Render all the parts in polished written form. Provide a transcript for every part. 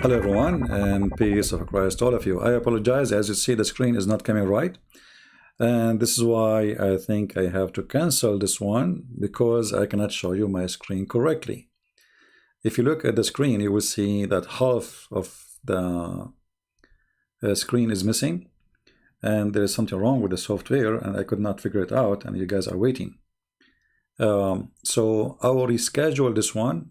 Hello everyone, and peace of Christ all of you. I apologize, as you see the screen is not coming right, and this is why I think I have to cancel this one, because I cannot show you my screen correctly. If you look at the screen, you will see that half of the screen is missing, and there is something wrong with the software, and I could not figure it out, and you guys are waiting. So I will reschedule this one,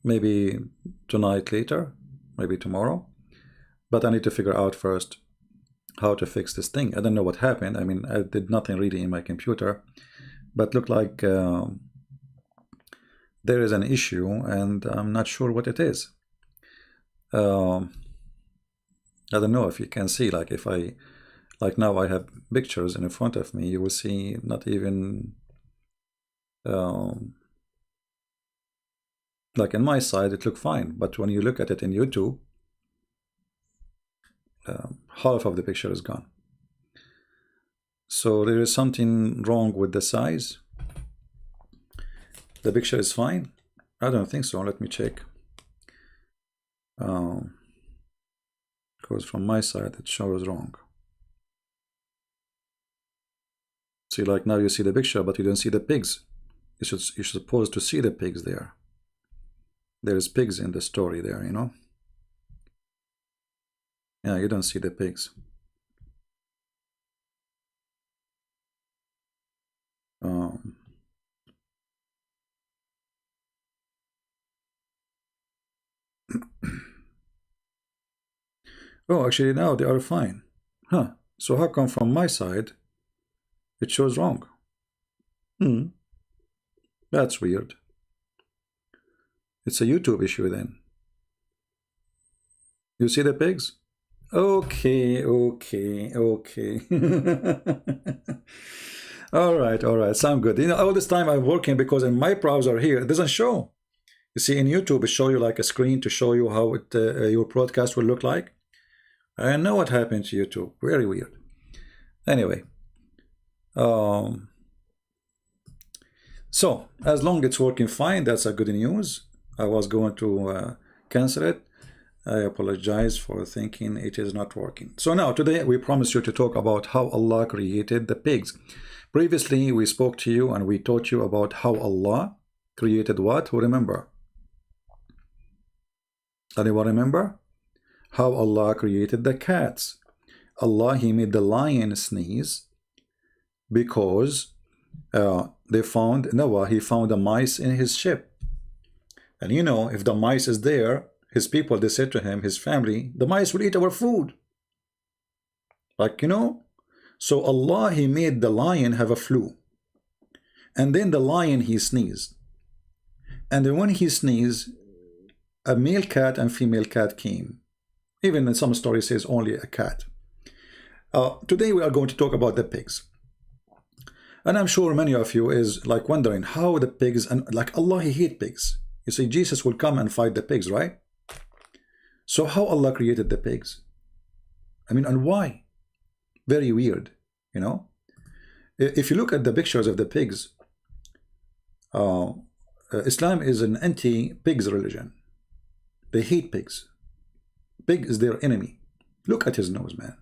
maybe tonight later, maybe tomorrow, but I need to figure out first how to fix this thing. I don't know what happened. I mean, I did nothing really in my computer, but looked like there is an issue, and I'm not sure what it is. I don't know if you can see, like if I, like now I have pictures in front of me, you will see not even like in my side it looked fine, but when you look at it in YouTube, half of the picture is gone. So there is something wrong with the size. The picture is fine? I don't think so. Let me check. Because from my side it shows wrong. See, like now you see the picture, but you don't see the pigs. You're supposed to see the pigs there. There is pigs in the story there, you know. Yeah, you don't see the pigs. Oh, actually now they are fine. Huh. So how come from my side it shows wrong? That's weird. It's a YouTube issue then. You see the pigs? Okay. All right, sound good. You know, all this time I'm working because in my browser here it doesn't show. You see, in YouTube it show you like a screen to show you how it your broadcast will look like. I know what happened to YouTube. Very weird. Anyway, so as long as it's working fine, that's a good news. I was going to cancel it. I apologize for thinking it is not working. So now today we promised you to talk about how Allah created the pigs. Previously we spoke to you and we taught you about how Allah created what? Who remember? Anyone remember? How Allah created the cats. Allah, He made the lion sneeze because they found Noah, he found a mice in his ship. And you know, if the mice is there, his people, they said to him, his family, the mice will eat our food. Like, you know, so Allah, He made the lion have a flu. And then the lion, he sneezed. And then when he sneezed, a male cat and female cat came. Even in some stories says only a cat. Today we are going to talk about the pigs. And I'm sure many of you is like wondering how the pigs, and like Allah, He hate pigs. You see, Jesus will come and fight the pigs, right? So how Allah created the pigs? I mean, and why? Very weird, you know? If you look at the pictures of the pigs, Islam is an anti-pigs religion. They hate pigs. Pig is their enemy. Look at his nose, man.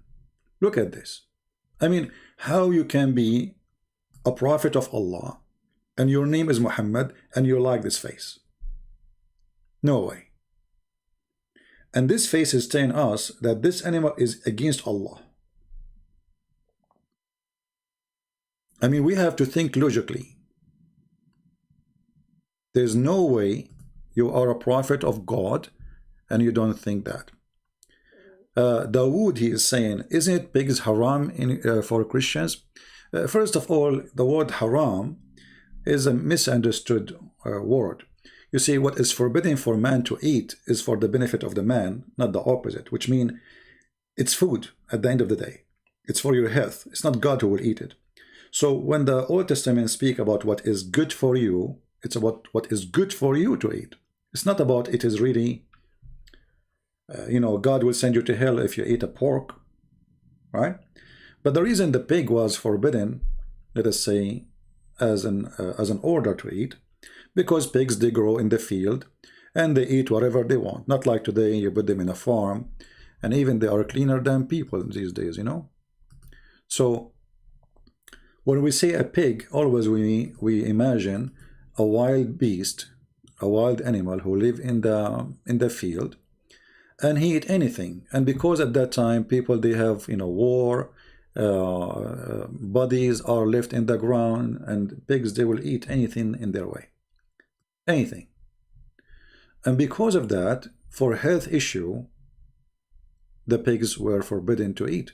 Look at this. I mean, how you can be a prophet of Allah and your name is Muhammad and you like this face? No way. And this face is telling us that this animal is against Allah. I mean, we have to think logically. There's no way you are a prophet of God and you don't think that. Dawood, he is saying, isn't it pigs haram for Christians? First of all, the word haram is a misunderstood word. You see, what is forbidden for man to eat is for the benefit of the man, not the opposite, which means it's food at the end of the day. It's for your health. It's not God who will eat it. So when the Old Testament speak about what is good for you, it's about what is good for you to eat. It's not about it is really, you know, God will send you to hell if you eat a pork, right? But the reason the pig was forbidden, let us say, as an order to eat, because pigs, they grow in the field and they eat whatever they want. Not like today, you put them in a farm, and even they are cleaner than people these days, you know. So when we say a pig, always we imagine a wild beast, a wild animal who live in the field, and he eat anything. And because at that time people, they have, you know, war, bodies are left in the ground, and pigs, they will eat anything in their way, anything. And because of that, for health issue, the pigs were forbidden to eat.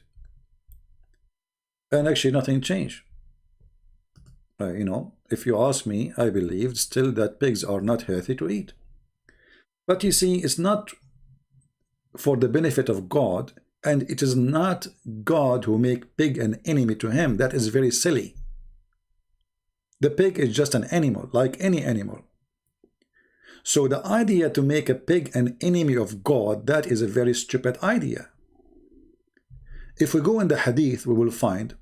And actually nothing changed. You know, if you ask me, I believe still that pigs are not healthy to eat. But you see, it's not for the benefit of God, and it is not God who make pig an enemy to him. That is very silly. The pig is just an animal, like any animal. So the idea to make a pig an enemy of God, that is a very stupid idea. If we go in the Hadith, we will find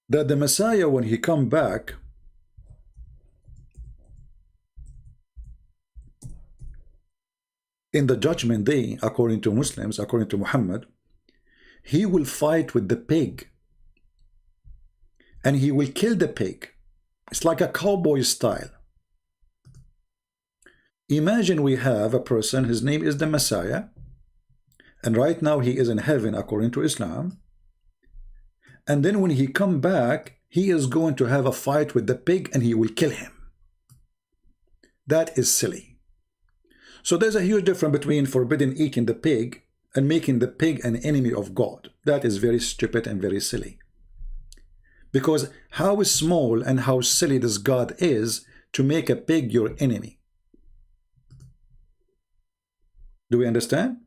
that the Messiah, when he come back, in the judgment day, according to Muslims, according to Muhammad, he will fight with the pig, and he will kill the pig. It's like a cowboy style. Imagine we have a person, his name is the Messiah, and right now he is in heaven according to Islam, and then when he come back, he is going to have a fight with the pig and he will kill him. That is silly. So there's a huge difference between forbidding eating the pig and making the pig an enemy of God. That is very stupid and very silly. Because how small and how silly this God is to make a pig your enemy. Do we understand?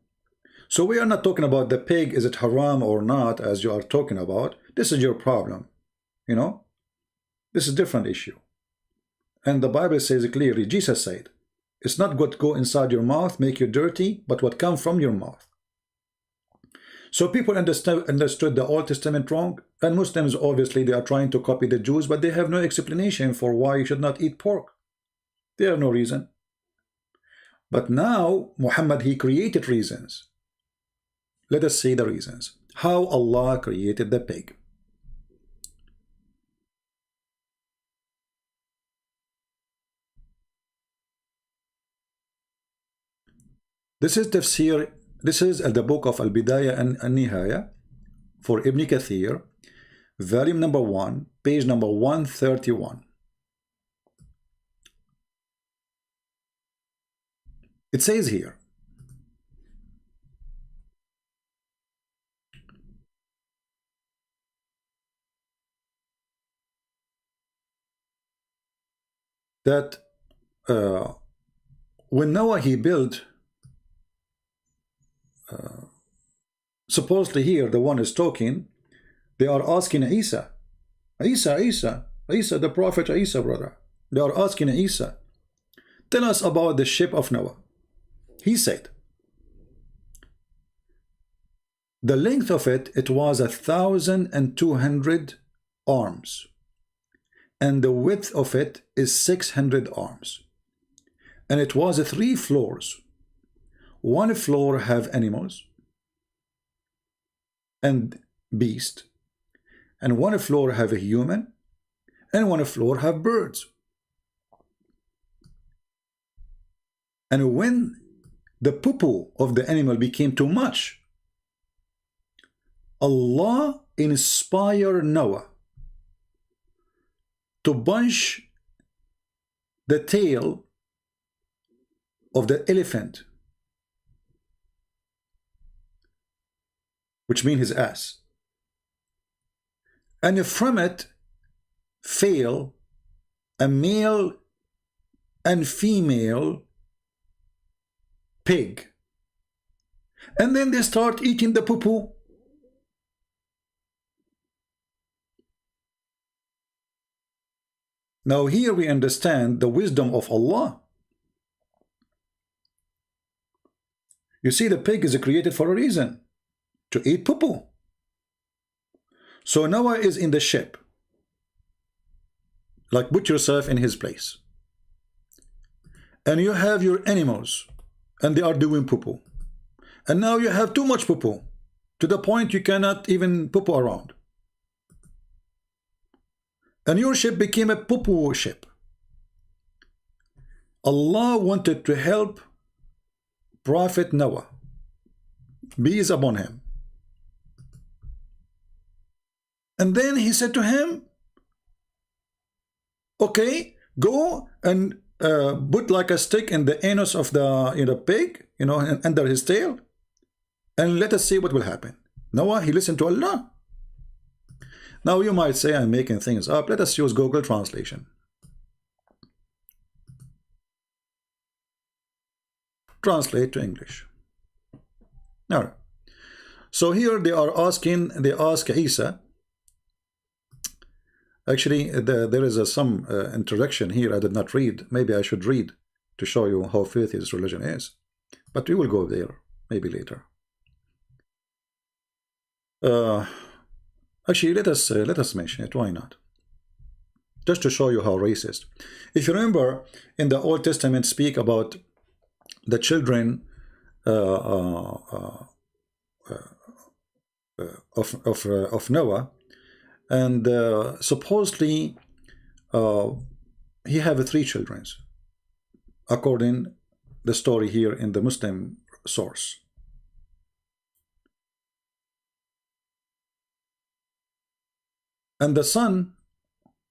So we are not talking about the pig, is it haram or not, as you are talking about. This is your problem, you know. This is a different issue. And the Bible says clearly, Jesus said, it's not what go inside your mouth make you dirty, but what comes from your mouth. So people understood the Old Testament wrong, and Muslims, obviously, they are trying to copy the Jews, but they have no explanation for why you should not eat pork. They have no reason. But now, Muhammad, he created reasons. Let us see the reasons. How Allah created the pig. This is tafsir. This is the book of Al-Bidayah and Al-Nihaya for Ibn Kathir, volume number 1, page number 131. It says here, that when Noah he built, supposedly here the one is talking, they are asking Isa, the prophet Isa, brother. They are asking Isa, tell us about the ship of Noah. He said, the length of it was 1,200 arms, and the width of it is 600 arms, and it was 3 floors. One floor have animals and beast, and one floor have a human, and one floor have birds. And when the poo-poo of the animal became too much, Allah inspired Noah to bunch the tail of the elephant, which means his ass, and from it fell a male and female pig, and then they start eating the poo-poo. Now here we understand the wisdom of Allah. You see, the pig is created for a reason, to eat poo-poo. So Noah is in the ship. Like, put yourself in his place. and you have your animals, and they are doing poo-poo, and now you have too much poo-poo, to the point you cannot even poo-poo around, and your ship became a poo-poo ship. Allah wanted to help Prophet Noah, peace upon him, and then he said to him, okay, go and put like a stick in the anus of the pig, under his tail, and let us see what will happen. Noah, he listened to Allah. Now you might say I'm making things up. Let us use Google Translation. Translate to English. All right. So here they ask Isa. Actually, there is some introduction here I did not read. Maybe I should read to show you how filthy this religion is. But we will go there maybe later. Actually, let us mention it. Why not? Just to show you how racist. If you remember, in the Old Testament, speak about the children of Noah, and supposedly he have 3 children, according the story here in the Muslim source. And the son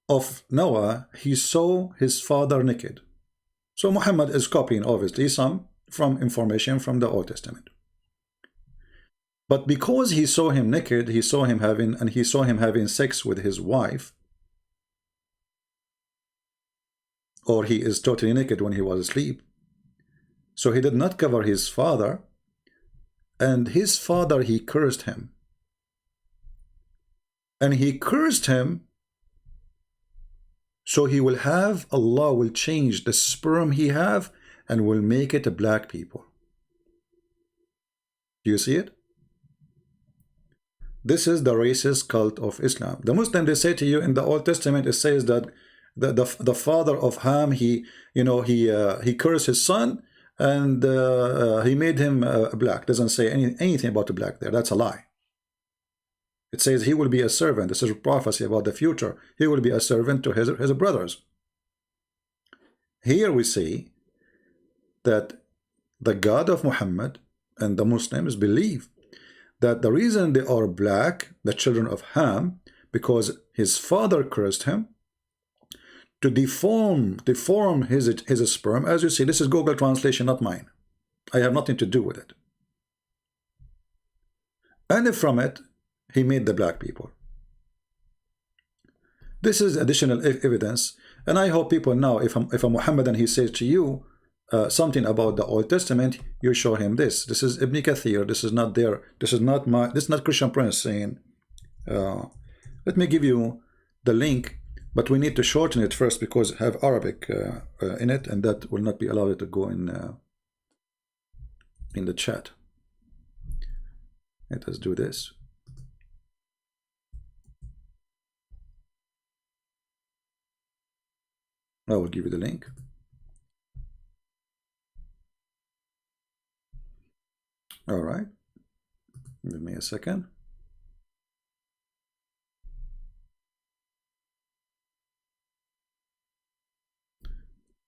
of Noah, he saw his father naked. So Muhammad is copying obviously some from information from the Old Testament. But because he saw him naked, he saw him having sex with his wife, or he is totally naked when he was asleep. So he did not cover his father, and his father, he cursed him. And he cursed him, so Allah will change the sperm he have and will make it a black people. Do you see it? This is the racist cult of Islam. The Muslim, they say to you in the Old Testament, it says that the father of Ham, he cursed his son, and he made him black. Doesn't say anything about the black there. That's a lie. It says he will be a servant. This is a prophecy about the future. He will be a servant to his brothers. Here we see that the God of Muhammad and the Muslims believe that the reason they are black, the children of Ham, because his father cursed him to deform his sperm. As you see, this is Google Translation, not mine. I have nothing to do with it. And from it, he made the black people. This is additional evidence, and I hope people now, if a Muhammadan, he says to you something about the Old Testament, you show him this. This is Ibn Kathir. This is not there. This is not Christian Prince saying. Let me give you the link, but we need to shorten it first because it have Arabic in it, and that will not be allowed to go in the chat. Let us do this. I will give you the link. All right. Give me a second.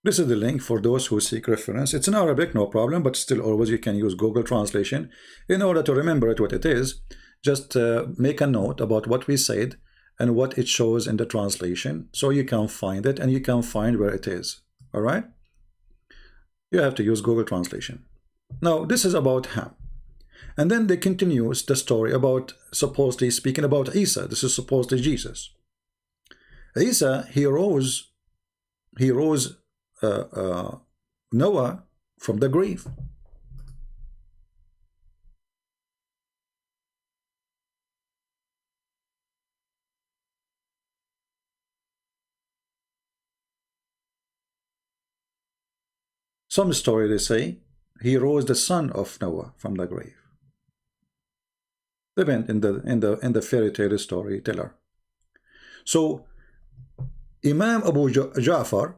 This is the link for those who seek reference. It's in Arabic, no problem, but still always you can use Google Translation. In order to remember it what it is, just make a note about what we said and what it shows in the translation, so you can find it and you can find where it is. All right? You have to use Google Translation. Now, this is about Ham. And then they continues the story about supposedly speaking about Isa. This is supposedly Jesus. Isa, he rose Noah from the grave. Some story they say he rose the son of Noah from the grave. They went in the fairy tale storyteller. So Imam Abu Ja'far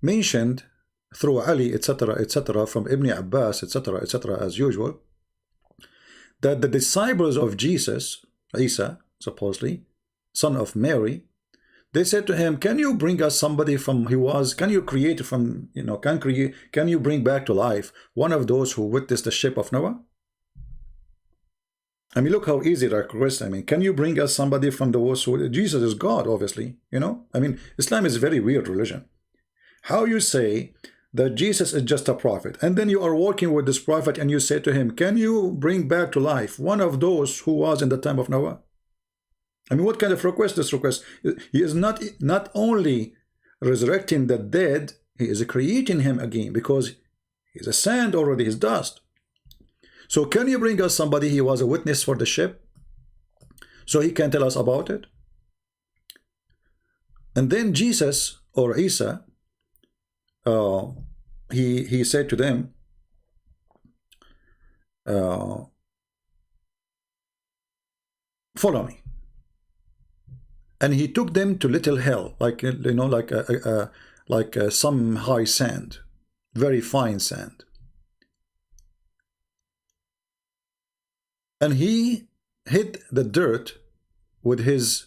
mentioned through Ali, etc., etc., from Ibn Abbas, etc., etc., as usual, that the disciples of Jesus, Isa, supposedly, son of Mary, they said to him, can you bring us somebody from can you create from, can you bring back to life one of those who witnessed the ship of Noah? I mean, look how easy that request. I mean, can you bring us somebody from those who, Jesus is God, obviously, I mean, Islam is a very weird religion. How you say that Jesus is just a prophet, and then you are working with this prophet and you say to him, can you bring back to life one of those who was in the time of Noah? I mean, what kind of request this request? He is not only resurrecting the dead, he is creating him again, because he's a sand already, he's dust. So can you bring us somebody he was a witness for the ship, so he can tell us about it? And then Jesus, or Isa, he said to them, follow me. And he took them to little hill, like some high sand, very fine sand. And he hit the dirt with his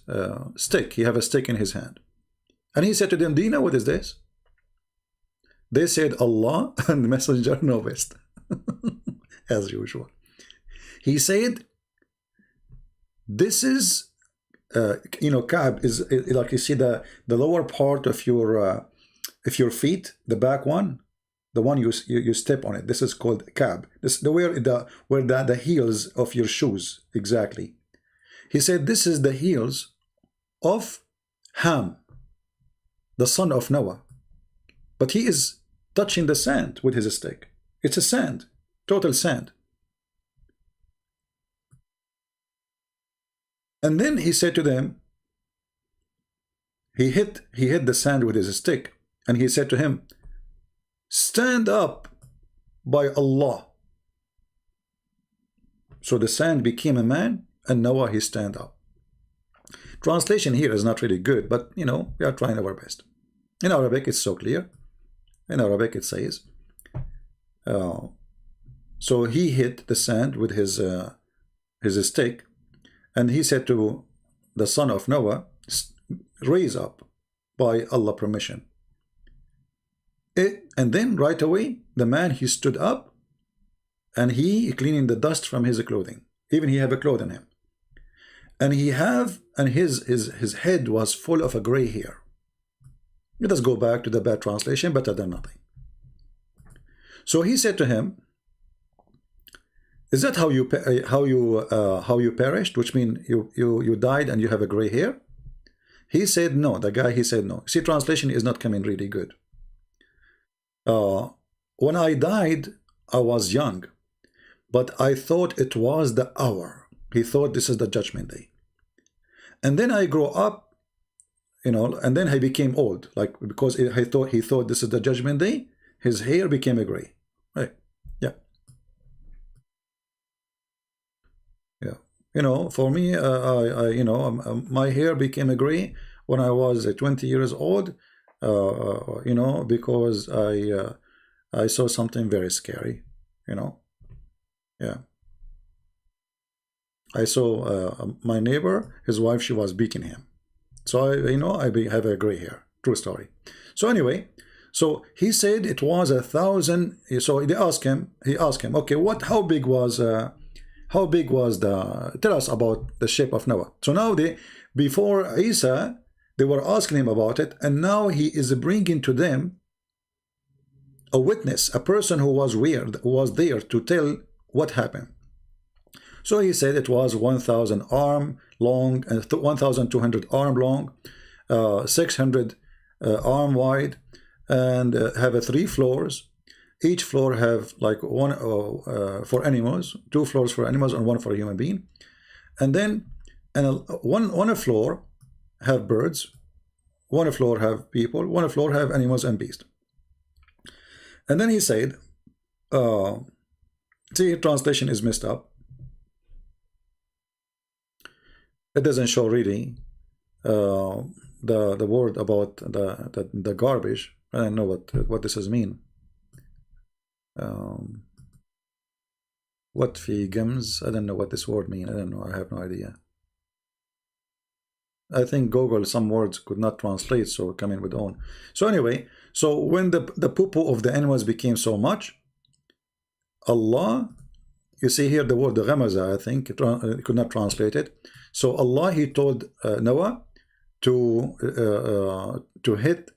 stick. He had a stick in his hand. And he said to them, do you know what is this? They said, Allah and the messenger know best. As usual. He said, this is, Ka'b is like, you see the lower part of your feet, the back one, the one you step on it. This is called Ka'b. This is where the heels of your shoes, exactly. He said, this is the heels of Ham, the son of Noah. But he is touching the sand with his stick. It's a sand, total sand. And then he said to them, he hit the sand with his stick, and he said to him, stand up by Allah. So the sand became a man, and Noah, he stand up. Translation here is not really good, but we are trying our best. In Arabic, it's so clear. In Arabic, it says, so he hit the sand with his stick, and he said to the son of Noah, raise up by Allah permission. And then right away, the man, he stood up, and he cleaning the dust from his clothing. Even he have a cloth on him. And his head was full of a gray hair. Let us go back to the bad translation, better than nothing. So he said to him, is that how you perished? Which means you died and you have a gray hair? He said no. The guy, he said no. See, translation is not coming really good. When I died, I was young, but I thought it was the hour. He thought this is the judgment day. And then I grew up, and then I became old, like, because he thought this is the judgment day. His hair became a gray. Right? Yeah. Yeah. For me, my hair became a gray when I was 20 years old. Because I saw something very scary. Yeah. I saw my neighbor, his wife, she was beating him. So I have a gray hair. True story. So anyway, so he said it was 1,000. So he asked him, okay, how big was tell us about the ship of Noah. So now before Isa, they were asking him about it, and now he is bringing to them a witness, a person who was there to tell what happened. So he said it was 1,000 arm long and 1,200 arm long, 600 arm wide, and have 3 floors. Each floor have like one for animals, 2 floors for animals, and 1 for a human being. And then one floor have birds, 1 floor have people, 1 floor have animals and beasts. And then he said, see, translation is messed up. It doesn't show really the word about the garbage. I don't know what this is mean. Um, what vegans? I don't know what this word means. I don't know. I have no idea. I think Google some words could not translate, so come in with own. So anyway, so when the poo-poo of the animals became so much, Allah, you see here the word the Ghamaza, I think, it could not translate it. So Allah, he told Noah to hit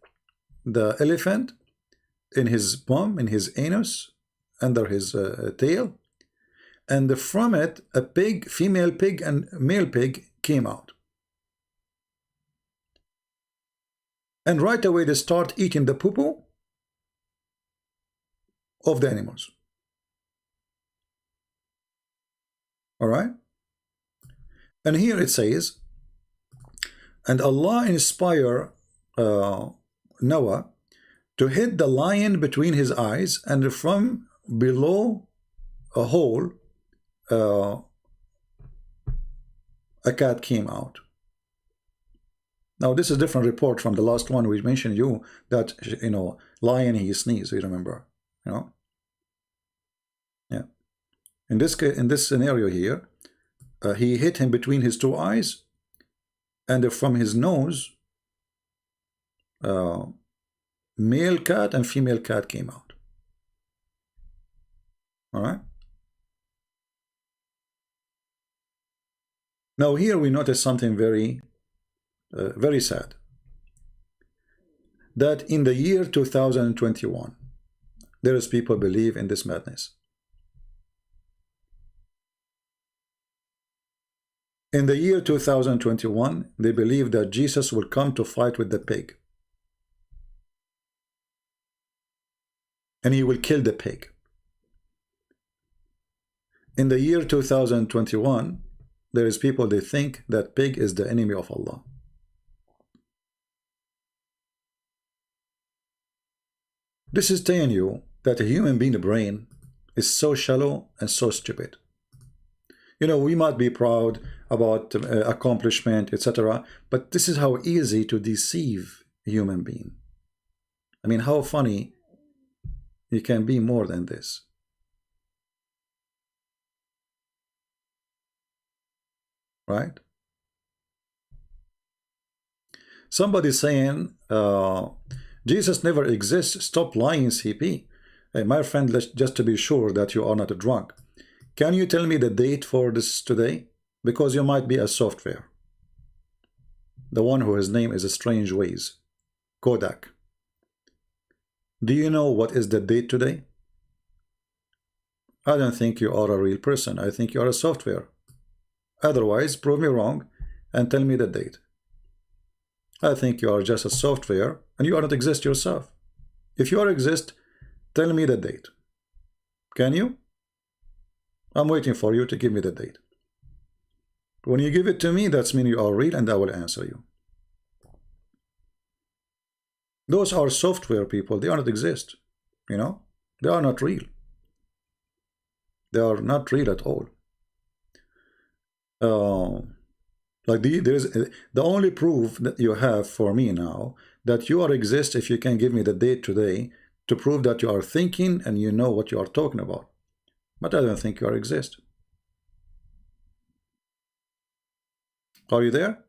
the elephant in his bum, in his anus, under his tail, and from it a pig, female pig and male pig came out. And right away they start eating the poo-poo of the animals. All right? And here it says, and Allah inspired Noah to hit the lion between his eyes, and from below a hole a cat came out. Now this is a different report from the last one we mentioned you, that, you know, lion, he sneezed, you remember, you know. Yeah. In this case, in this scenario here, he hit him between his two eyes, and from his nose male cat and female cat came out. All right. Now here we notice something very very sad, that in the year 2021 there is people believe in this madness. In the year 2021 they believe that Jesus will come to fight with the pig, and he will kill the pig. In the year 2021 there is people, they think that pig is the enemy of Allah. This is telling you that a human being brain is so shallow and so stupid. You know, we might be proud about accomplishment, etc., but this is how easy to deceive a human being. I mean, how funny you can be more than this. Right? Somebody saying Jesus never exists. Stop lying, CP. Hey, my friend, just to be sure that you are not a drunk, can you tell me the date for this today? Because you might be a software. The one whose name is a strange ways. Kodak. Do you know what is the date today? I don't think you are a real person. I think you are a software. Otherwise, prove me wrong and tell me the date. I think you are just a software and you are not exist yourself. If you are exist, tell me the date. Can you? I'm waiting for you to give me the date. When you give it to me, that's mean you are real, and I will answer you. Those are software people. They are not exist. You know, they are not real. They are not real at all. There is the only proof that you have for me now that you are exist, if you can give me the date today to prove that you are thinking and you know what you are talking about. But I don't think you are exist. Are you there?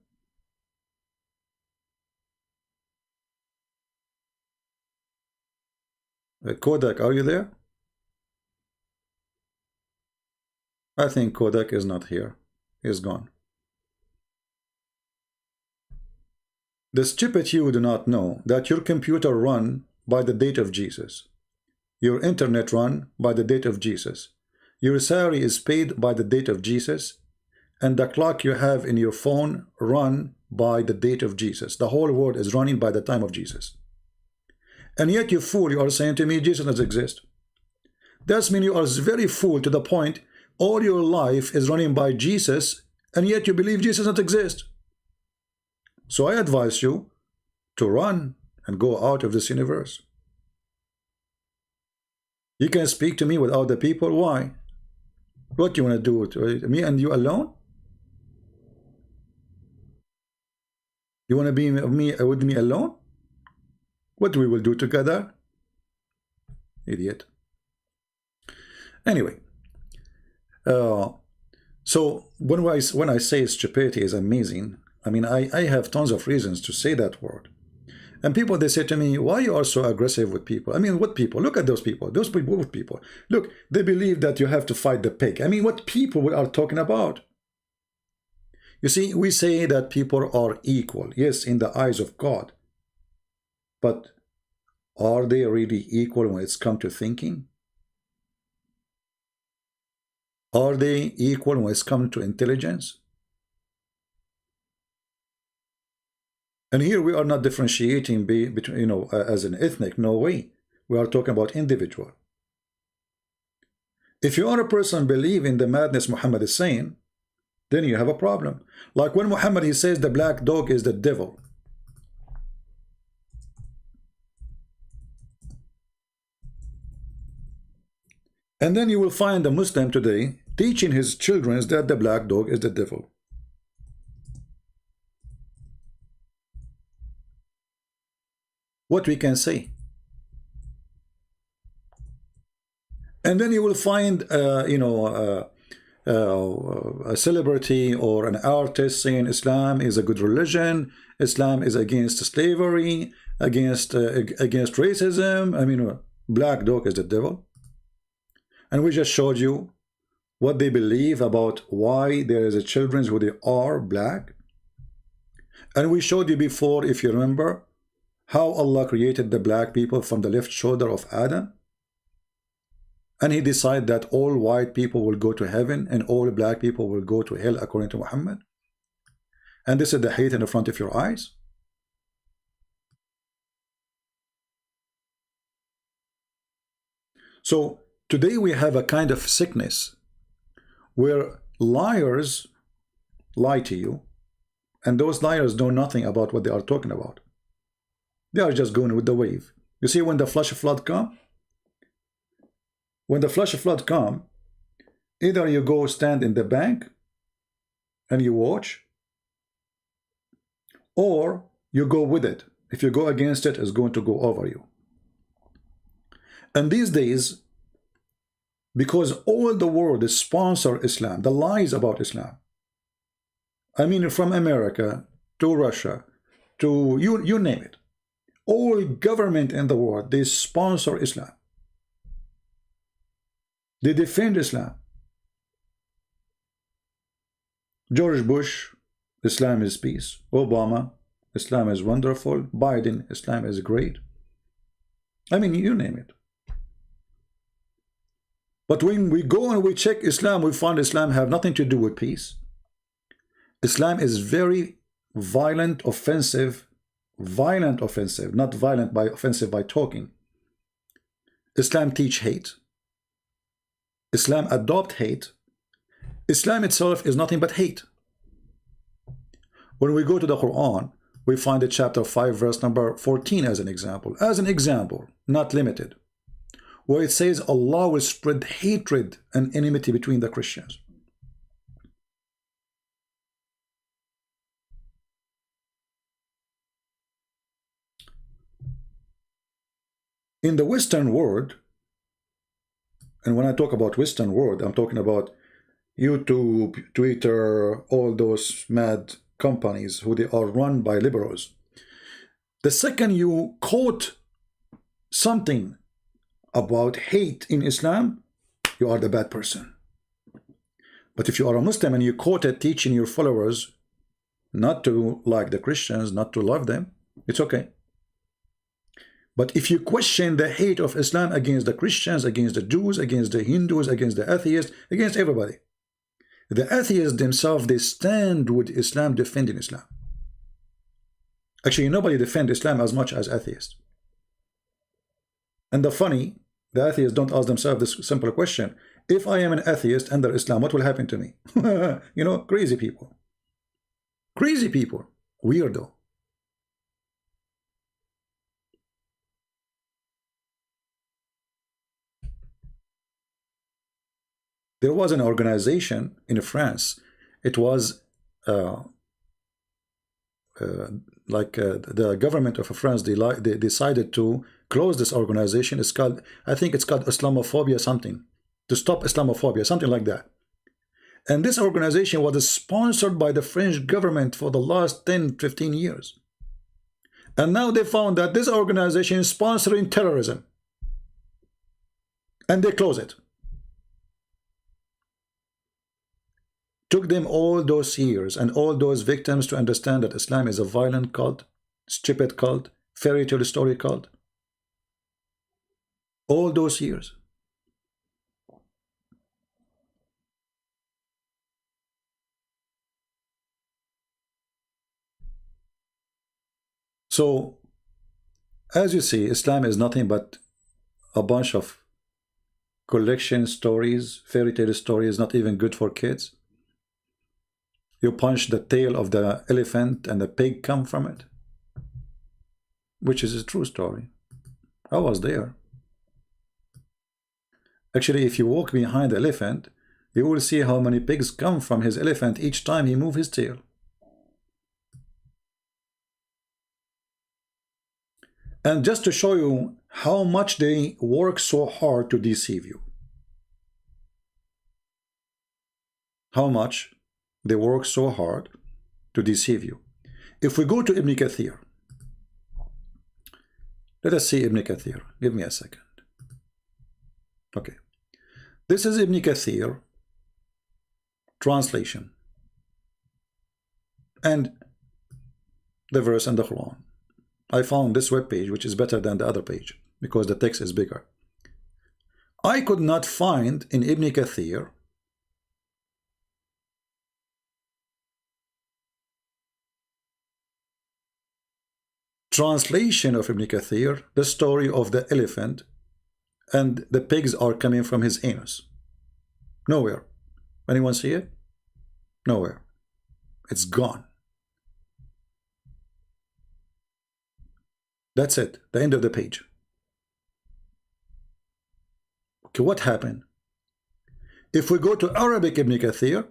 Kodak, are you there? I think Kodak is not here. He's gone. The stupid you do not know that your computer run by the date of Jesus. Your internet run by the date of Jesus. Your salary is paid by the date of Jesus. And the clock you have in your phone run by the date of Jesus. The whole world is running by the time of Jesus. And yet you fool, you are saying to me Jesus doesn't exist. That means you are very fool to the point all your life is running by Jesus, and yet you believe Jesus doesn't exist. So I advise you to run and go out of this universe. You can speak to me without the people. Why? What do you want to do? Me and you alone? You want to be with me alone? What we will do together? Idiot. Anyway, so when I say stupidity is amazing, I mean, I have tons of reasons to say that word. And people, they say to me, why you are so aggressive with people? I mean, what people? Look at those people. Those people, what people? Look, they believe that you have to fight the pig. I mean, what people we are talking about? You see, we say that people are equal. Yes, in the eyes of God. But are they really equal when it's come to thinking? Are they equal when it's come to intelligence? And here we are not differentiating between, you know, as an ethnic. No way. We are talking about individual. If you are a person believe in the madness Muhammad is saying, then you have a problem. Like when Muhammad, he says the black dog is the devil. And then you will find a Muslim today teaching his children that the black dog is the devil. What we can say. And then you will find, you know, a celebrity or an artist saying Islam is a good religion, Islam is against slavery, against racism. I mean, black dog is the devil. And we just showed you what they believe about why there is a children who they are black. And we showed you before, if you remember, how Allah created the black people from the left shoulder of Adam. And he decided that all white people will go to heaven and all black people will go to hell according to Muhammad. And this is the hate in the front of your eyes. So today we have a kind of sickness where liars lie to you, and those liars know nothing about what they are talking about. They are just going with the wave. You see, when the flash flood come, either you go stand in the bank and you watch, or you go with it. If you go against it, it's going to go over you. And these days, because all the world is sponsor Islam, the lies about Islam. I mean, from America to Russia to you name it. All government in the world, they sponsor Islam. They defend Islam. George Bush, Islam is peace. Obama, Islam is wonderful. Biden, Islam is great. I mean, you name it. But when we go and we check Islam, we find Islam have nothing to do with peace. Islam is very violent, offensive, not violent by offensive by talking. Islam teach hate. Islam adopt hate. Islam itself is nothing but hate. When we go to the Quran, we find it chapter 5 verse number 14 as an example, not limited, where it says Allah will spread hatred and enmity between the Christians. In the Western world, and when I talk about Western world, I'm talking about YouTube, Twitter, all those mad companies who they are run by liberals. The second you quote something about hate in Islam, you are the bad person. But if you are a Muslim and you quote it teaching your followers not to like the Christians, not to love them, it's okay. But if you question the hate of Islam against the Christians, against the Jews, against the Hindus, against the atheists, against everybody, the atheists themselves, they stand with Islam, defending Islam. Actually, nobody defends Islam as much as atheists. And the atheists don't ask themselves this simple question: if I am an atheist under Islam, what will happen to me? You know, crazy people. Crazy people. Weirdo. There was an organization in France. It was the government of France, they decided to close this organization. It's called, I think it's called Islamophobia something, to stop Islamophobia, something like that. And this organization was sponsored by the French government for the last 10-15 years. And now they found that this organization is sponsoring terrorism. And they close it. Took them all those years and all those victims to understand that Islam is a violent cult, stupid cult, fairy tale story cult. All those years. So, as you see, Islam is nothing but a bunch of collection stories, fairy tale stories, not even good for kids. You punch the tail of the elephant and the pig come from it, which is a true story. I was there. Actually, if you walk behind the elephant, you will see how many pigs come from his elephant each time he moves his tail. And just to show you how much they work so hard to deceive you. How much they work so hard to deceive you. If we go to Ibn Kathir, let us see Ibn Kathir. Give me a second. Okay. This is Ibn Kathir translation and the verse in the Quran. I found this web page, which is better than the other page because the text is bigger. I could not find in Ibn Kathir translation of Ibn Kathir the story of the elephant and the pigs are coming from his anus. Nowhere. Anyone see it? Nowhere. It's gone. That's it. The end of the page. Okay, what happened? If we go to Arabic Ibn Kathir,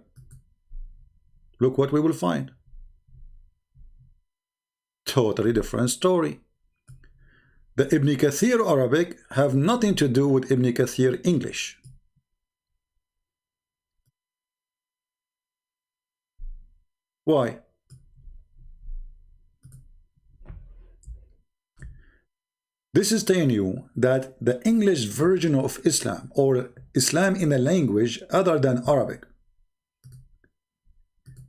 look what we will find. Totally different story. The Ibn Kathir Arabic have nothing to do with Ibn Kathir English. Why? This is telling you that the English version of Islam, or Islam in a language other than Arabic,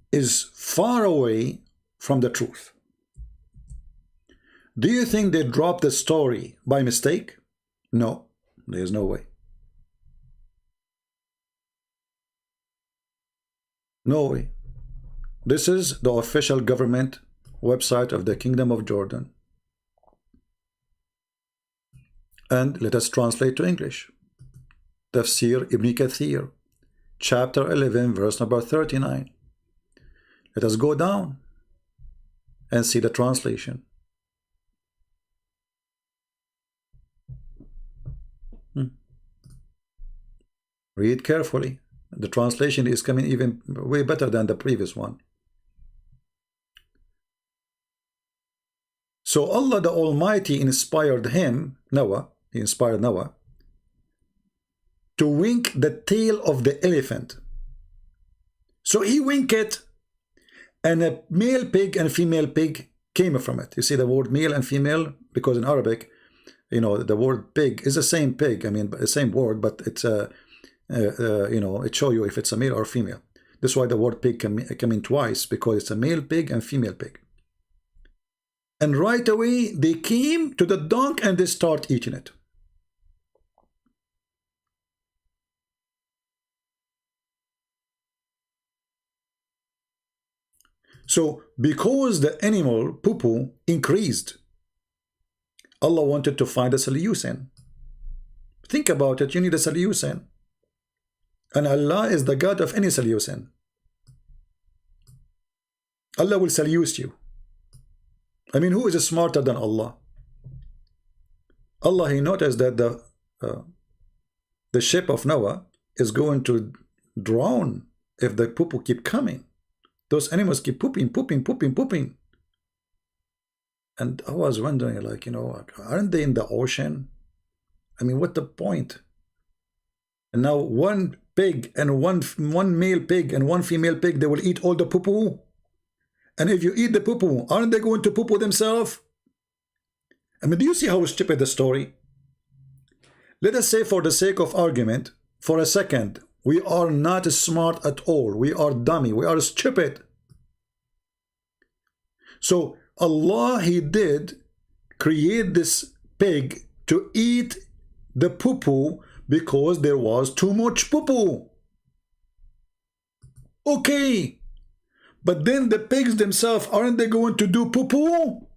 is far away from the truth. Do you think they dropped the story by mistake? No, there's no way. No way. This is the official government website of the Kingdom of Jordan. And let us translate to English. Tafsir Ibn Kathir, chapter 11, verse number 39. Let us go down and see the translation. Read carefully. The translation is coming even way better than the previous one. So Allah the Almighty inspired him, Noah, he inspired Noah, to wink the tail of the elephant. So he winked it, and a male pig and female pig came from it. You see the word male and female, because in Arabic, you know, the word pig is the same pig, I mean, the same word, but it's a, you know, it shows you if it's a male or female. That's why the word pig come in twice, because it's a male pig and female pig. And right away, they came to the dung and they start eating it. So, because the animal poo-poo increased, Allah wanted to find a solution. Think about it, you need a solution. And Allah is the God of any solution. Allah will seduce you. I mean, who is smarter than Allah? Allah, he noticed that the ship of Noah is going to drown if the poo-poo keep coming. Those animals keep pooping, pooping, pooping, pooping. And I was wondering, like, you know, aren't they in the ocean? I mean, what's the point? And now one pig and one male pig and one female pig, they will eat all the poo-poo. And if you eat the poo-poo, aren't they going to poo-poo themselves? I mean, do you see how stupid the story? Let us say, for the sake of argument, for a second, we are not smart at all. We are dummy. We are stupid. So Allah, He did create this pig to eat the poo-poo because there was too much poo-poo. Okay. But then the pigs themselves, aren't they going to do poo-poo?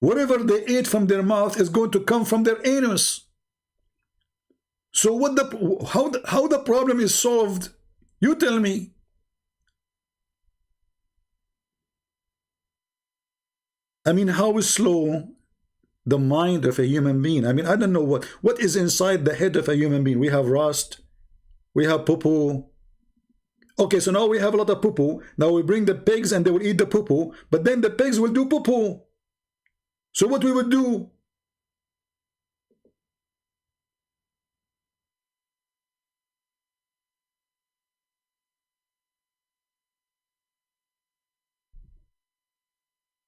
Whatever they ate from their mouth is going to come from their anus. So how the problem is solved? You tell me. I mean, how slow the mind of a human being. I mean, I don't know what is inside the head of a human being. We have rust, we have poo-poo. Okay, so now we have a lot of poo-poo. Now we bring the pigs and they will eat the poo-poo, but then the pigs will do poo-poo. So what we would do?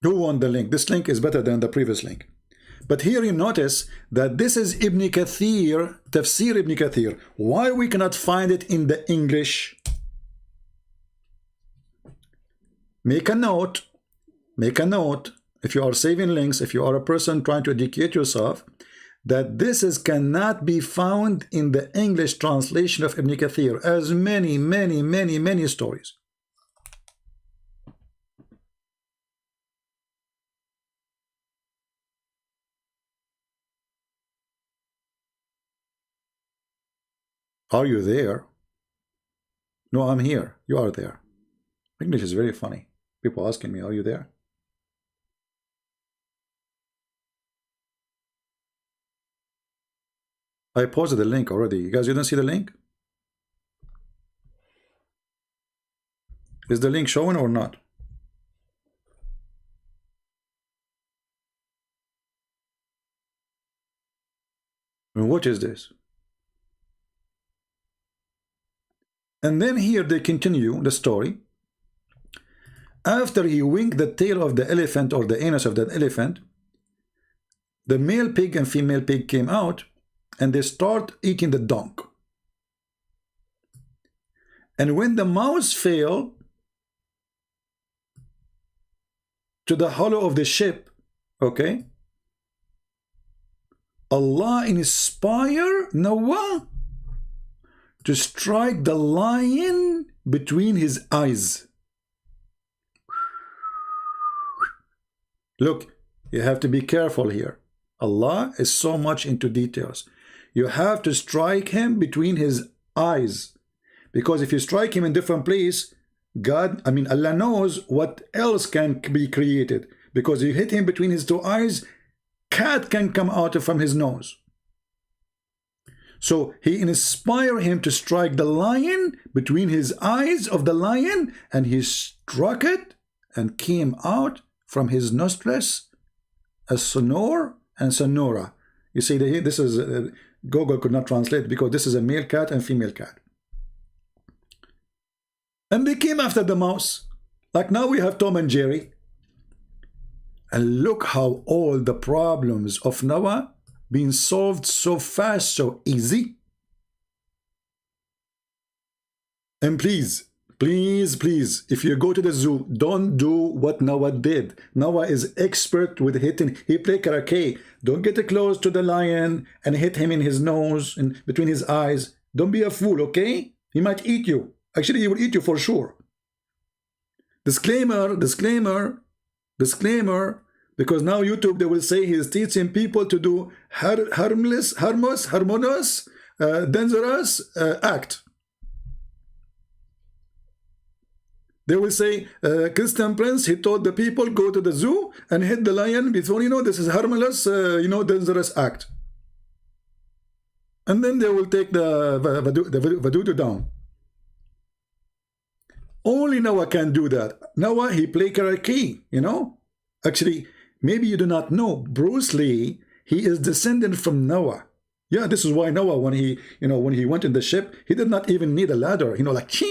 Who won the link? This link is better than the previous link. But here you notice that this is Ibn Kathir, Tafsir Ibn Kathir. Why we cannot find it in the English? Make a note. Make a note. If you are saving links, if you are a person trying to educate yourself, that this cannot be found in the English translation of Ibn Kathir, as many stories. Are you there? No, I'm here. You are there. English is very funny. People asking me, are you there? I posted the link already. You guys didn't see the link? Is the link showing or not? And what is this? And then here they continue the story. After he winked the tail of the elephant, or the anus of that elephant, the male pig and female pig came out and they start eating the dung. And when the mouse fell to the hollow of the ship, okay, Allah inspired Noah to strike the lion between his eyes. Look, you have to be careful here. Allah is so much into details. You have to strike him between his eyes, because if you strike him in different place, Allah knows what else can be created. Because you hit him between his two eyes, cat can come out from his nose. So he inspired him to strike the lion between his eyes of the lion, and he struck it and came out from his nostrils a sonor and sonora. You see, this is Google could not translate because this is a male cat and female cat. And they came after the mouse. Like now we have Tom and Jerry. And look how all the problems of Noah being solved so fast, so easy. And please, if you go to the zoo, don't do what Noah did. Noah is expert with hitting. He played karate. Don't get close to the lion and hit him in his nose and between his eyes. Don't be a fool, okay? He might eat you. Actually, he will eat you for sure. Disclaimer, because now YouTube, they will say he is teaching people to do harmless, dangerous act. They will say, Christian Prince, he told the people, go to the zoo and hit the lion before, this is harmless, dangerous act. And then they will take the voodoo down. Only Noah can do that. Noah, he played karaoke, you know. Actually, maybe you do not know, Bruce Lee, he is descendant from Noah. Yeah, this is why Noah, when he, when he went in the ship, he did not even need a ladder, like,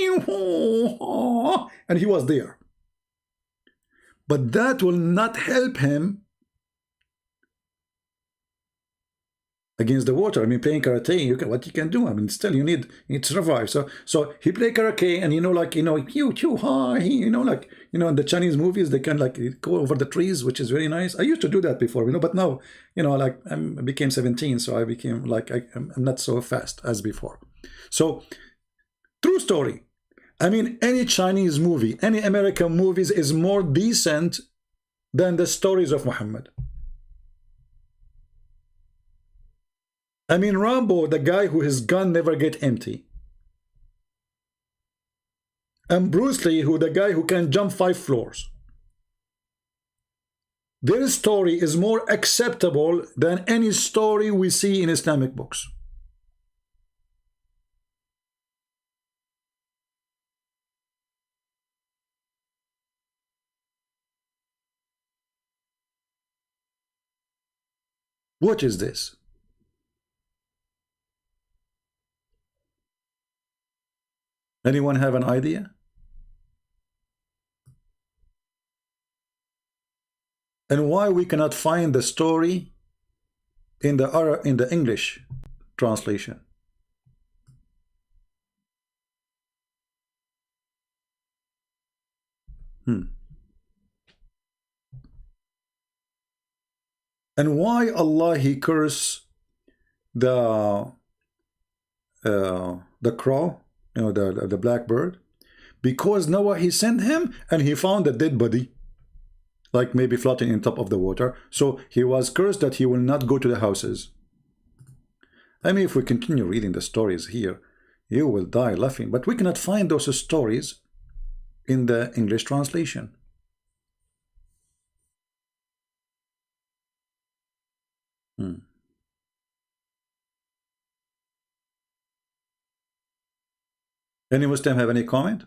and he was there. But that will not help him against the water. I mean, playing karate, what you can do? I mean, still you need to survive. So he played karate, and in the Chinese movies they can like go over the trees, which is very nice. I used to do that before, but now, like I became 17, so I became like I'm not so fast as before. So true story. I mean, any Chinese movie, any American movies is more decent than the stories of Muhammad. I mean, Rambo, the guy who his gun never get empty. And Bruce Lee, who the guy who can jump 5 floors. Their story is more acceptable than any story we see in Islamic books. What is this? Anyone have an idea? And why we cannot find the story in the English translation? And why Allah he curse the crow, the blackbird? Because Noah he sent him and he found a dead body, like maybe floating on top of the water. So he was cursed that he will not go to the houses. I mean, if we continue reading the stories here, you will die laughing. But we cannot find those stories in the English translation. Any Muslim have any comment?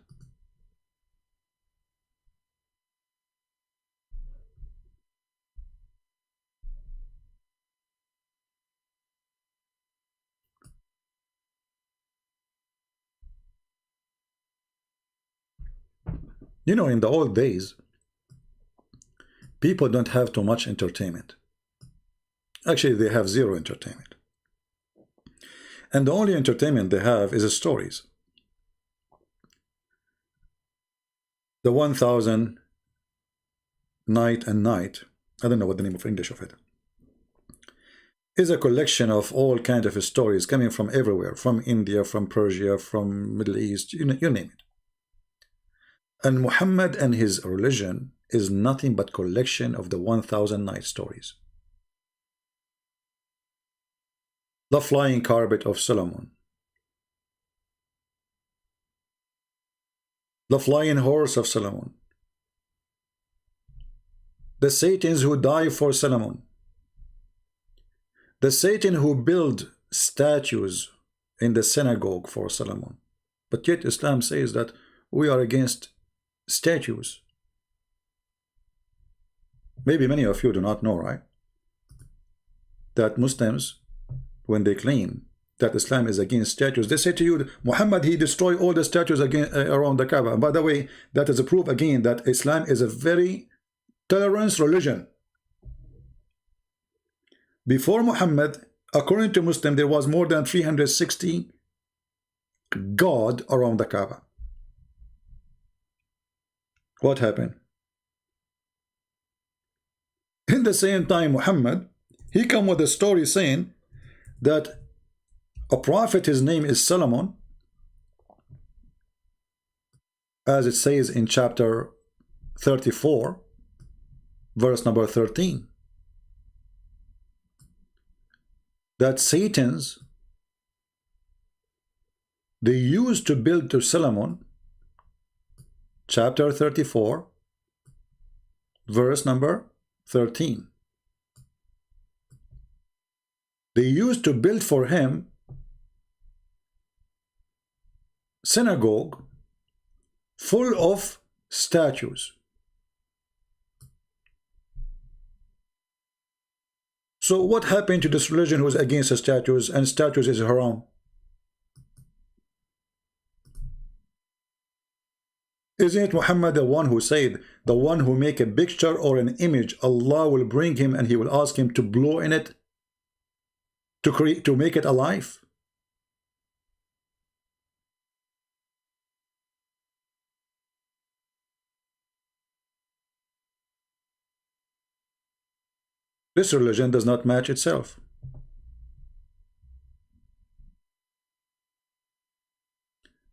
In the old days, people don't have too much entertainment. Actually, they have zero entertainment. And the only entertainment they have is stories. The 1000 Night and Night, I don't know what the name of English of it, is a collection of all kinds of stories coming from everywhere, from India, from Persia, from Middle East, you name it. And Muhammad and his religion is nothing but collection of the 1000 Night stories. The flying carpet of Solomon, the flying horse of Solomon, the Satans who die for Solomon, the Satan who build statues in the synagogue for Solomon. But yet Islam says that we are against statues. Maybe many of you do not know, right? That Muslims, when they claim that Islam is against statues, they say to you, Muhammad, he destroyed all the statues around the Kaaba. And by the way, that is a proof again that Islam is a very tolerant religion. Before Muhammad, according to Muslim, there was more than 360 God around the Kaaba. What happened? In the same time, Muhammad, he come with a story saying that a prophet, his name is Solomon, as it says in chapter 34, verse number 13, that Satans, they used to build to Solomon, chapter 34, verse number 13. They used to build for him synagogue full of statues. So what happened to this religion who is against the statues, and statues is haram? Isn't it Muhammad the one who said, the one who make a picture or an image, Allah will bring him and he will ask him to blow in it, to make it alive? This religion does not match itself.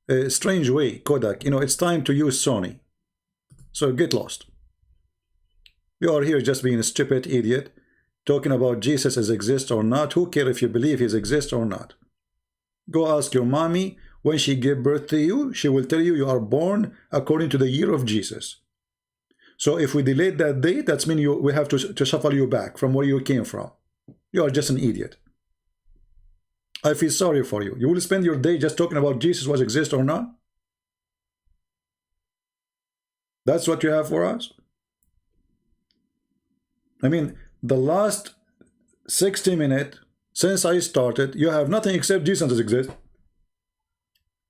A strange way, Kodak, you know, it's time to use Sony. So get lost. You are here just being a stupid idiot, talking about Jesus as exists or not. Who cares if you believe he exists or not? Go ask your mommy when she gave birth to you. She will tell you you are born according to the year of Jesus. So if we delete that date, that's mean we have to shuffle you back from where you came from. You are just an idiot. I feel sorry for you. You will spend your day just talking about Jesus was exist or not? That's what you have for us? I mean, the last 60 minutes since I started, you have nothing except Jesus does exist.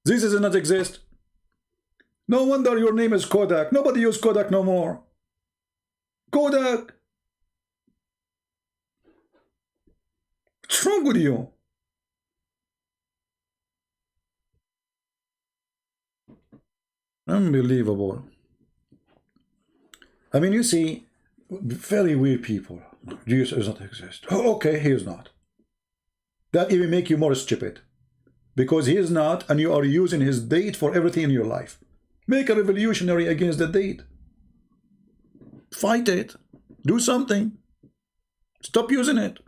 Jesus does not exist. No wonder your name is Kodak. Nobody uses Kodak no more. Kodak! What's wrong with you? Unbelievable. I mean, you see, very weird people. Jesus does not exist. Oh, okay, he is not. That even make you more stupid. Because he is not, and you are using his date for everything in your life. Make a revolutionary against the date. Fight it. Do something. Stop using it.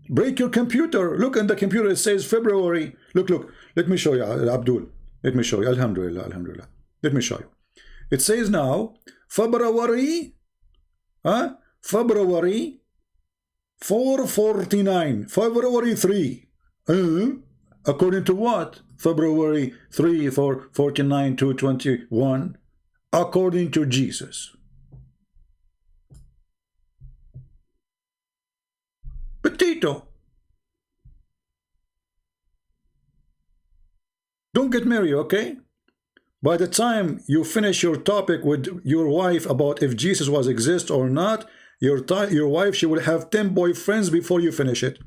Break your computer. Look in the computer, it says February. Look, look. Let me show you, Abdul. Let me show you. Alhamdulillah, Alhamdulillah. Let me show you. It says now, February, February 449, February 3. According to what? February 3, 449, 221. According to Jesus. Potato. Don't get married, okay? By the time you finish your topic with your wife about if Jesus was exist or not, your wife, she will have 10 boyfriends before you finish it.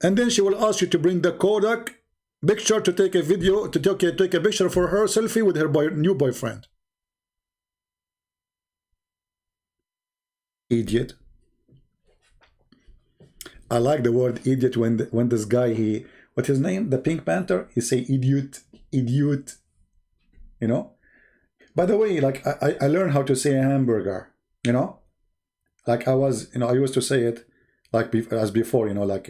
And then she will ask you to bring the Kodak picture to take a video, to take a picture for her selfie with her new boyfriend. Idiot. I like the word idiot when this guy, what's his name? The Pink Panther? He say idiot, idiot. You know? By the way, like I learned how to say hamburger, you know? Like I used to say it like as before, you know, like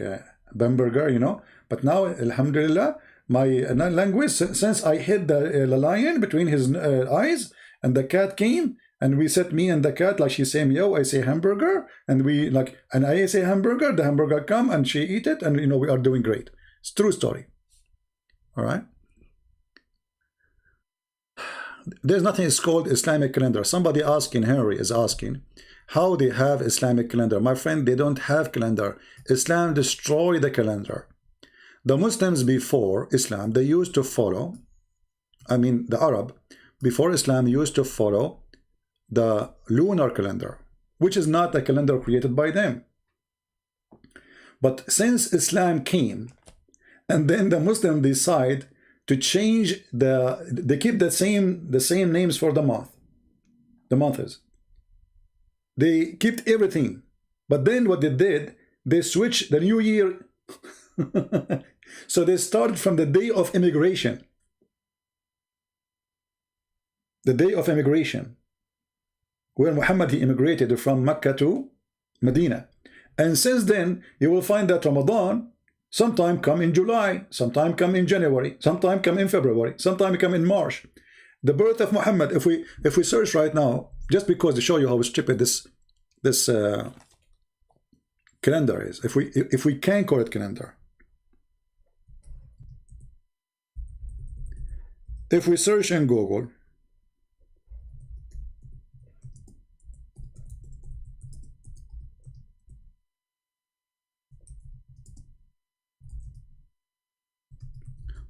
hamburger, you know? But now, alhamdulillah, my language, since I hit the lion between his eyes and the cat came, and we said me and the cat, like she say meow, I say hamburger, and I say hamburger, the hamburger come and she eat it, and you know, we are doing great. It's true story. All right. There's nothing is called Islamic calendar. Somebody asking, Henry is asking, how they have Islamic calendar. My friend, they don't have calendar. Islam destroyed the calendar. The Muslims before Islam, they used to follow, I mean the Arab, before Islam used to follow the lunar calendar, which is not a calendar created by them. But since Islam came, and then the Muslim decide to change they keep the same names for the months. They kept everything. But then what they did, they switched the new year. So they started from the day of immigration. The day of immigration. Where Muhammad, he immigrated from Mecca to Medina. And since then, you will find that Ramadan sometime come in July, sometime come in January, sometime come in February, sometime come in March. The birth of Muhammad, if we search right now, just because to show you how stupid this calendar is, if we can call it calendar. If we search in Google,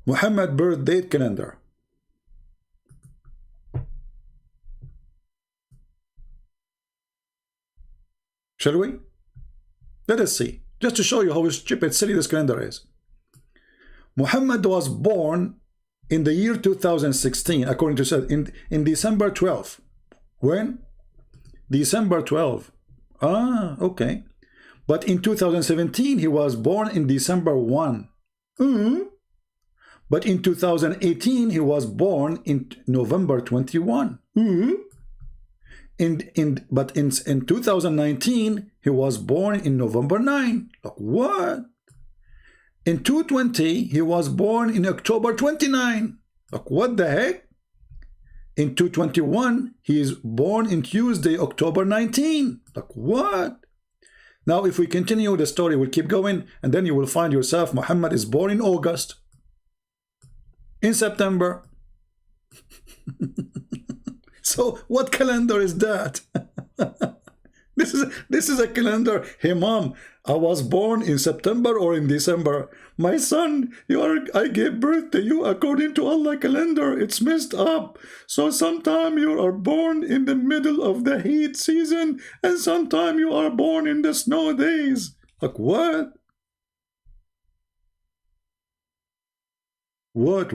Muhammad birth date calendar, shall we? Let us see, just to show you how stupid, silly this calendar is. Muhammad was born in the year 2016, according to in December 12. When? December 12. Ah, okay. But in 2017, he was born in December 1. But in 2018, he was born in November 21. But in 2019, he was born in November 9. Like, what? In 220, he was born in October 29. Like, what the heck? In 221, he is born in Tuesday, October 19. Like, what? Now, if we continue the story, we'll keep going, and then you will find yourself, Muhammad is born in August, in September. So, what calendar is that? This is a calendar. Hey, mom, I was born in September or in December. My son, I gave birth to you according to Allah calendar. It's messed up. So sometime you are born in the middle of the heat season, and sometime you are born in the snow days. Like, what? What?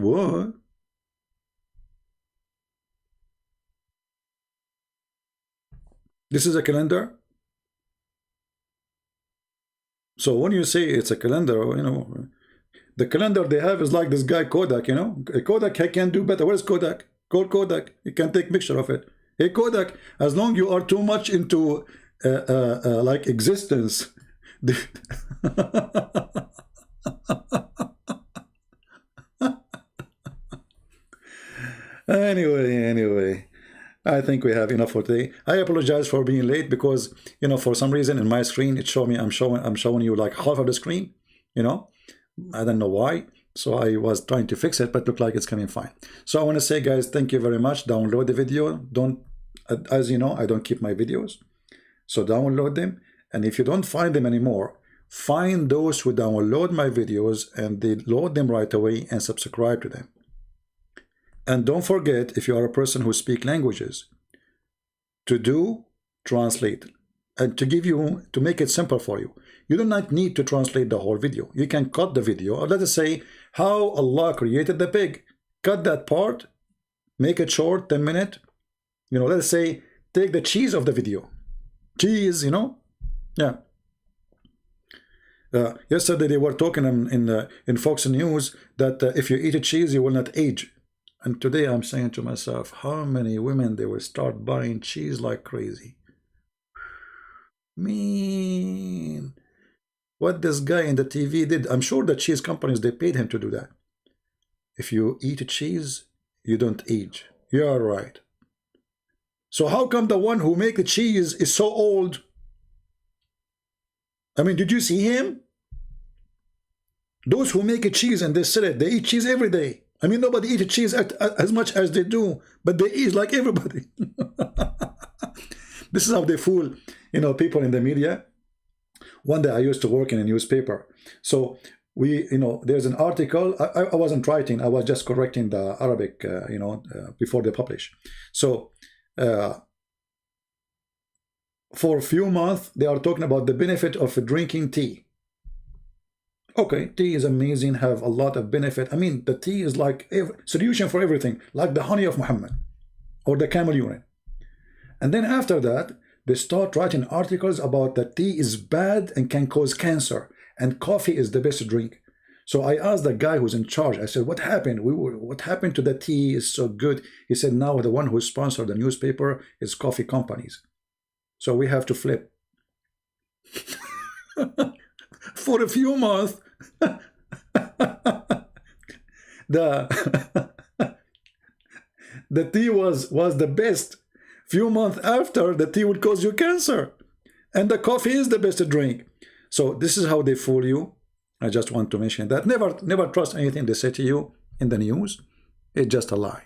This is a calendar. So when you say it's a calendar, you know, the calendar they have is like this guy Kodak, you know. Kodak can do better. Where's Kodak? Call Kodak. You can take picture of it. Hey Kodak, as long you are too much into like existence. Anyway. I think we have enough for today. I apologize for being late because, you know, for some reason in my screen it showed me I'm showing you like half of the screen, you know. I don't know why. So I was trying to fix it, but look like it's coming fine. So I want to say, guys, thank you very much. Download the video. Don't, as you know, I don't keep my videos. So download them. And if you don't find them anymore, find those who download my videos and they load them right away and subscribe to them. And don't forget, if you are a person who speaks languages, to do translate. And to make it simple for you, you do not need to translate the whole video. You can cut the video, or let us say how Allah created the pig. Cut that part, make it short, 10 minutes. You know, let us say take the cheese of the video. Cheese, you know, yeah. Yesterday they were talking in Fox News that if you eat a cheese, you will not age. And today I'm saying to myself, how many women they will start buying cheese like crazy. Man, what this guy in the TV did, I'm sure the cheese companies, they paid him to do that. If you eat a cheese, you don't age. You are right. So how come the one who make the cheese is so old? I mean, did you see him? Those who make a cheese and they sell it, they eat cheese every day. I mean, nobody eats cheese as much as they do, but they eat like everybody. This is how they fool, you know, people in the media. One day I used to work in a newspaper. So we, you know, there's an article. I wasn't writing. I was just correcting the Arabic, you know, before they publish. So for a few months, they are talking about the benefit of drinking tea. Okay, tea is amazing, have a lot of benefit. I mean, the tea is like a solution for everything, like the honey of Muhammad or the camel urine. And then after that, they start writing articles about that tea is bad and can cause cancer, and coffee is the best drink. So I asked the guy who's in charge, I said, what happened? What happened to the tea is so good? He said, now the one who sponsored the newspaper is coffee companies. So we have to flip. For a few months, the tea was the best. Few months after, the tea would cause you cancer, and the coffee is the best drink. So this is how they fool you. I just want to mention that. Never trust anything they say to you in the news. It's just a lie.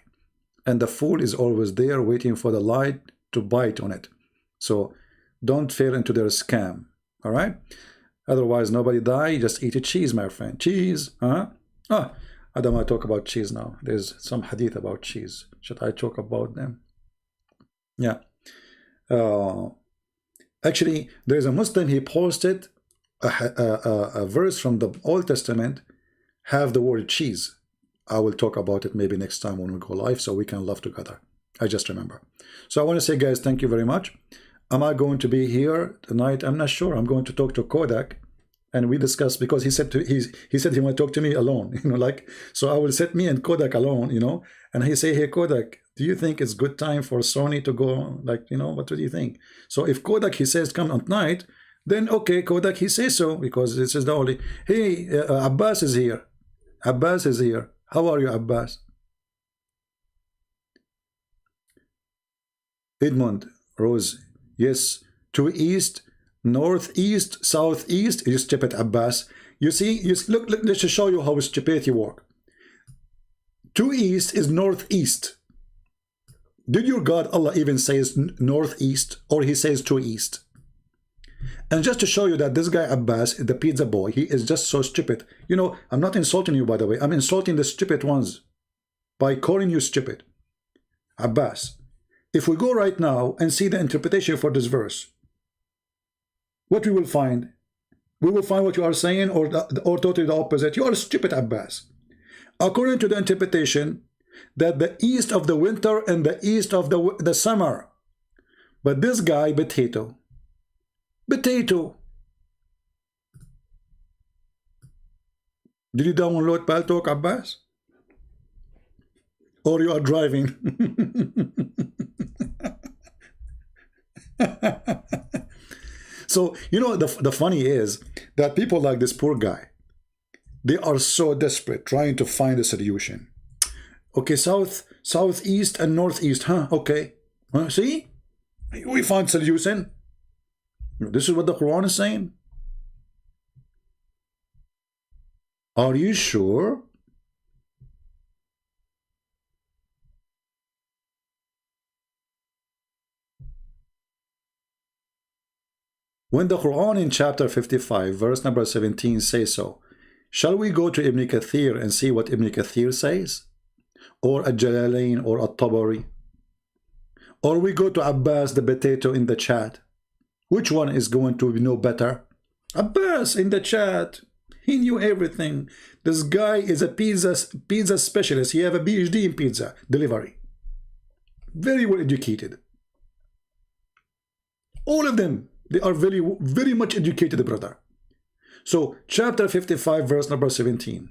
And the fool is always there waiting for the light to bite on it. So don't fall into their scam. All right? Otherwise, nobody die. Just eat a cheese, my friend. Cheese. Huh? Ah, I don't want to talk about cheese now. There's some hadith about cheese. Should I talk about them? Yeah. Actually, there's a Muslim. He posted a verse from the Old Testament, have the word cheese. I will talk about it maybe next time when we go live so we can laugh together. I just remember. So I want to say, guys, thank you very much. Am I going to be here tonight? I'm not sure. I'm going to talk to Kodak, and we discussed, because he said he want to talk to me alone, you know, like, so I will set me and Kodak alone, you know, and he say, hey, Kodak, do you think it's good time for Sony to go, like, you know, what do you think? So if Kodak, he says, come at night, then okay, Kodak, he says so, because this is the only, hey, Abbas is here. Abbas is here. How are you, Abbas? Edmund Rose, yes, to east, northeast, southeast, you stupid Abbas. You see, look, let's just show you how stupidity work. To east is northeast. Did your God Allah even says northeast, or he says to east? And just to show you that this guy Abbas, the pizza boy, he is just so stupid. You know, I'm not insulting you, by the way. I'm insulting the stupid ones by calling you stupid. Abbas, if we go right now and see the interpretation for this verse, what we will find? We will find what you are saying, or totally the opposite. You are stupid, Abbas. According to the interpretation, that the east of the winter and the east of the summer. But this guy, potato. Did you download Paltalk, Abbas? Or you are driving? So, you know, the funny is that people like this poor guy, they are so desperate trying to find a solution. Okay, southeast and northeast, huh? Okay. See? We found solution. This is what the Quran is saying. Are you sure? When the Quran in chapter 55, verse number 17 says so, shall we go to Ibn Kathir and see what Ibn Kathir says? Or Al-Jalalain or At-Tabari? Or we go to Abbas the potato in the chat? Which one is going to know better? Abbas in the chat. He knew everything. This guy is a pizza specialist. He have a PhD in pizza delivery. Very well educated. All of them, they are very much educated, brother. So, chapter 55, verse number 17.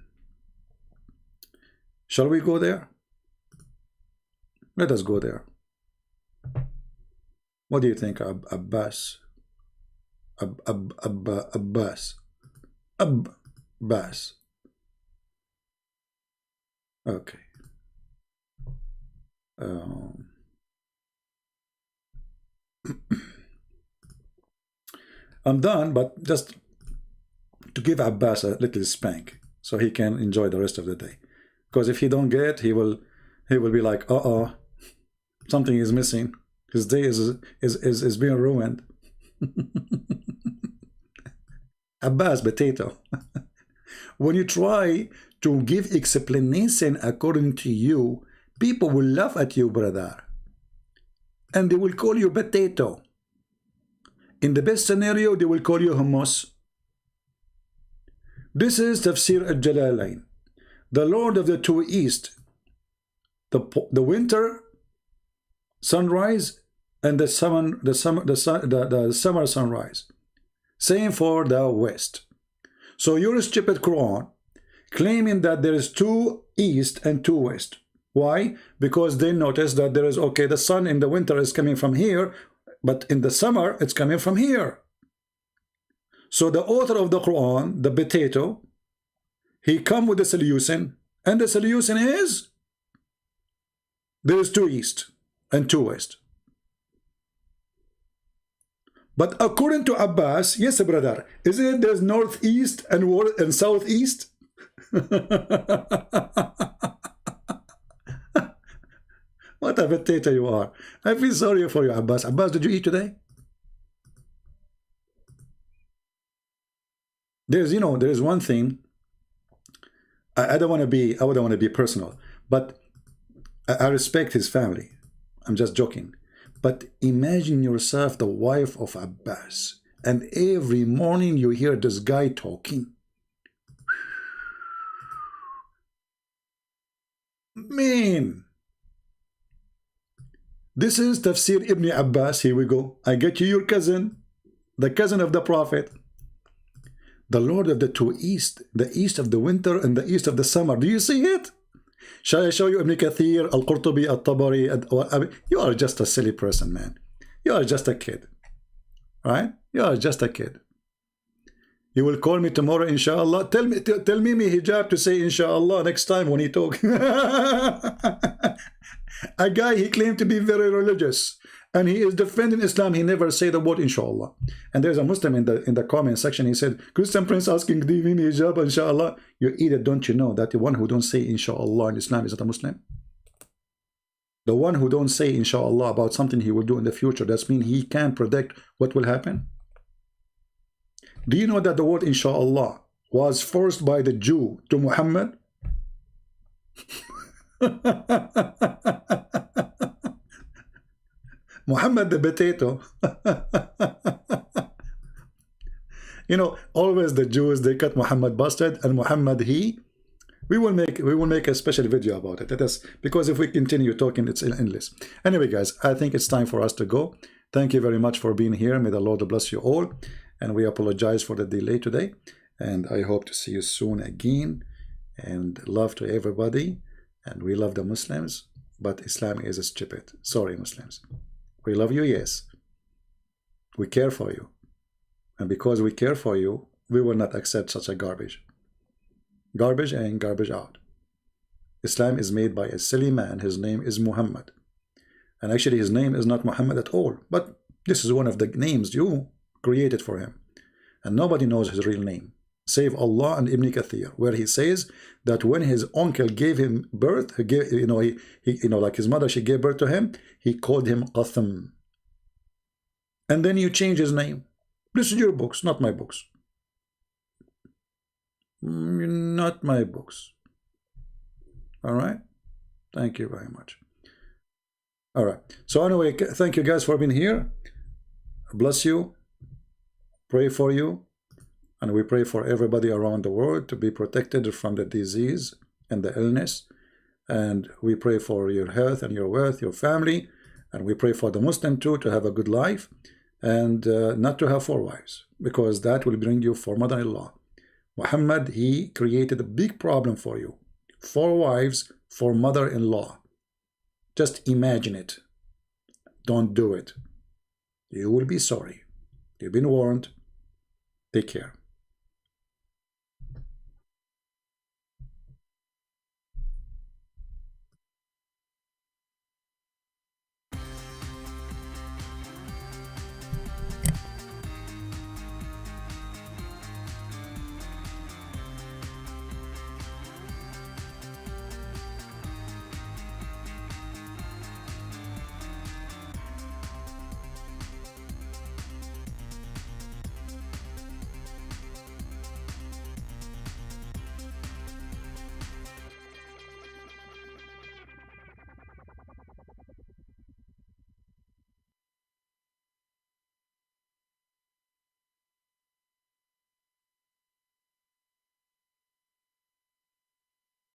Shall we go there? Let us go there. What do you think, Abbas? Abbas. Okay. I'm done, but just to give Abbas a little spank so he can enjoy the rest of the day. Because if he don't get it, he will be like, something is missing. His day is being ruined. Abbas, potato. When you try to give explanation according to you, people will laugh at you, brother. And they will call you potato. In the best scenario, they will call you hummus. This is Tafsir Al-Jalalain. The Lord of the Two East. The winter sunrise and the summer sunrise. Same for the west. So your stupid Quran claiming that there is two east and two west. Why? Because they notice that there is, okay, the sun in the winter is coming from here, but in the summer it's coming from here. So the author of the Quran, the potato, he come with a solution, and the solution is there is two east and two west. But according to Abbas, yes, brother, isn't it there's northeast and southeast? What a potato you are. I feel sorry for you, Abbas. Abbas, did you eat today? There's, you know, there's one thing. I don't want to be, I wouldn't want to be personal, but I respect his family. I'm just joking. But imagine yourself the wife of Abbas, and every morning you hear this guy talking. Man, this is Tafsir Ibn Abbas. Here we go. I get you your cousin, the cousin of the Prophet, the Lord of the two East, the East of the winter and the East of the summer. Do you see it? Shall I show you Ibn Kathir, Al-Qurtubi, Al-Tabari? You are just a silly person, man. You are just a kid, right? You are just a kid. You will call me tomorrow, inshallah. Tell me hijab to say inshallah next time when he talk. A guy, he claimed to be very religious, and he is defending Islam. He never say the word inshallah. And there's a Muslim in the comment section. He said, Christian Prince asking, do you mean hijab inshallah? You idiot, don't you know that the one who don't say inshallah in Islam is not a Muslim? The one who don't say inshallah about something he will do in the future, that means he can't predict what will happen. Do you know that the word inshallah was forced by the Jew to Muhammad? Muhammad the potato. You know, always the Jews, they cut Muhammad busted, and Muhammad he. We will make a special video about it. That is because if we continue talking, it's endless. Anyway, guys, I think it's time for us to go. Thank you very much for being here. May the Lord bless you all. And we apologize for the delay today. And I hope to see you soon again. And love to everybody. And we love the Muslims. But Islam is stupid. Sorry, Muslims. We love you, yes. We care for you. And because we care for you, we will not accept such a garbage. Garbage in, garbage out. Islam is made by a silly man. His name is Muhammad. And actually his name is not Muhammad at all. But this is one of the names you created for him. And nobody knows his real name, save Allah and Ibn Kathir, where he says that when his uncle gave him birth, he gave, like his mother, she gave birth to him, he called him Qatham. And then you change his name. This is your books, not my books. Not my books. All right? Thank you very much. All right. So anyway, thank you guys for being here. Bless you. Pray for you. And we pray for everybody around the world to be protected from the disease and the illness. And we pray for your health and your wealth, your family. And we pray for the Muslim too to have a good life and not to have 4 wives, because that will bring you 4 mother-in-law. Muhammad, he created a big problem for you. 4 wives, 4 mother-in-law. Just imagine it. Don't do it. You will be sorry. You've been warned. Take care.